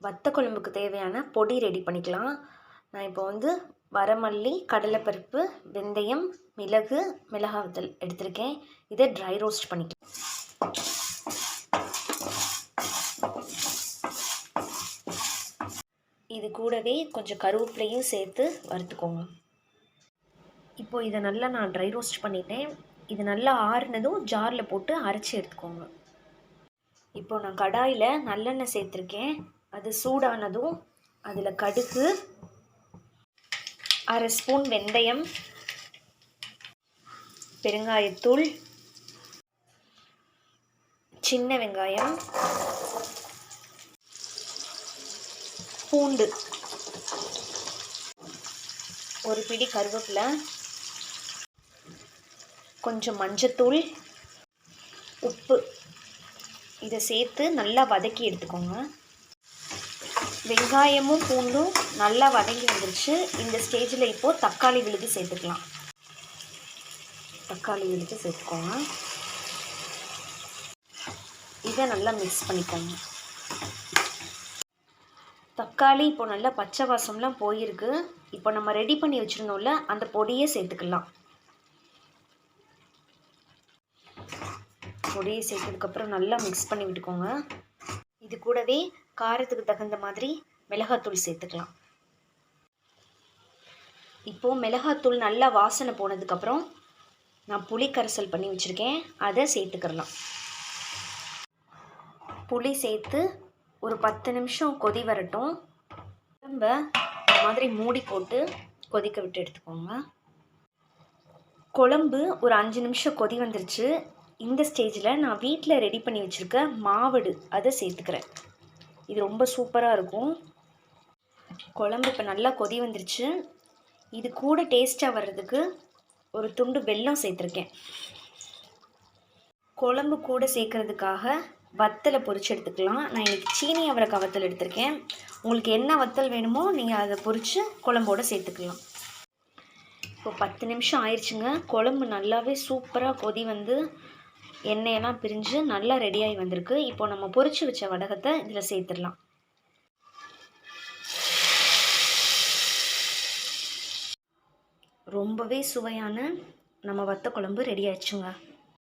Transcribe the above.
வத்த குழம்புக்கு தேவையான பொடி ரெடி பண்ணிக்கலாம். நான் இப்போ வந்து வரமல்லி, கடலைப்பருப்பு, வெந்தயம், மிளகு, மிளகாய் வத்தல் எடுத்திருக்கேன். இதை ட்ரை ரோஸ்ட் பண்ணிக்கலாம். இது கூடவே கொஞ்சம் கருவேப்பிலையும் சேர்த்து வறுத்துக்கோங்க. இப்போ இதை நல்லா நான் ட்ரை ரோஸ்ட் பண்ணிட்டேன். இது நல்லா ஆறுனதும் ஜாரில் போட்டு அரைச்சி எடுத்துக்கோங்க. இப்போ நான் கடாயில் நல்லெண்ணெய் சேர்த்துருக்கேன். அது சூடானதும் அதில் கடுகு, அரை ஸ்பூன் வெந்தயம், பெருங்காயத்தூள், சின்ன வெங்காயம், பூண்டு, ஒரு பிடி கருவேப்பிலை, கொஞ்சம் மஞ்சத்தூள், உப்பு இதை சேர்த்து நல்லா வதக்கி எடுத்துக்கோங்க. வெங்காயமும் பூண்டும் நல்லா வதங்கி வந்துருச்சு. இந்த ஸ்டேஜில் இப்போது தக்காளி விழுது சேர்த்துக்கலாம். தக்காளி விழுது சேர்த்துக்கோங்க. இதை நல்லா மிக்ஸ் பண்ணிக்கோங்க. தக்காளி இப்போ நல்லா பச்சை வாசம்லாம் போயிருக்கு. இப்போ நம்ம ரெடி பண்ணி வச்சுருந்தோம்ல, அந்த பொடியை சேர்த்துக்கலாம். பொடியை சேர்த்ததுக்கப்புறம் நல்லா மிக்ஸ் பண்ணி விட்டுக்கோங்க. இது கூடவே காரத்துக்கு தகுந்த மாதிரி மிளகாத்தூள் சேர்த்துக்கலாம். இப்போது மிளகாத்தூள் நல்லா வாசனை போனதுக்கப்புறம் நான் புளி கரைசல் பண்ணி வச்சுருக்கேன், அதை சேர்த்துக்கலாம். புளி சேர்த்து ஒரு 10 நிமிஷம் கொதி வரட்டும். குழம்ப இந்த மாதிரி மூடி போட்டு கொதிக்க விட்டு எடுத்துக்கோங்க. குழம்பு ஒரு 5 நிமிஷம் கொதி வந்துருச்சு. இந்த ஸ்டேஜில் நான் வீட்டில் ரெடி பண்ணி வச்சுருக்க மாவடு அதை சேர்த்துக்கிறேன். இது ரொம்ப சூப்பராக இருக்கும். குழம்பு இப்போ நல்லா கொதி வந்துருச்சு. இது கூட டேஸ்ட்டாக வர்றதுக்கு ஒரு துண்டு வெல்லம் சேர்த்துருக்கேன். குழம்பு கூட சேர்க்குறதுக்காக வத்தலை பொரித்து எடுத்துக்கலாம். நான் இன்றைக்கி சீனி அவரைக்காய் வத்தல் எடுத்திருக்கேன். உங்களுக்கு என்ன வத்தல் வேணுமோ நீங்கள் அதை பொரித்து குழம்போடு சேர்த்துக்கலாம். இப்போ 10 நிமிஷம் ஆயிடுச்சுங்க. குழம்பு நல்லாவே சூப்பராக கொதி வந்து எண்ணெயெல்லாம் பிரிஞ்சு நல்லா ரெடியாகி வந்திருக்கு. இப்போ நம்ம பொரித்து வச்ச வடகத்தை இதில் சேர்த்துடலாம். ரொம்பவே சுவையான நம்ம வத்த குழம்பு ரெடி ஆயிடுச்சுங்க.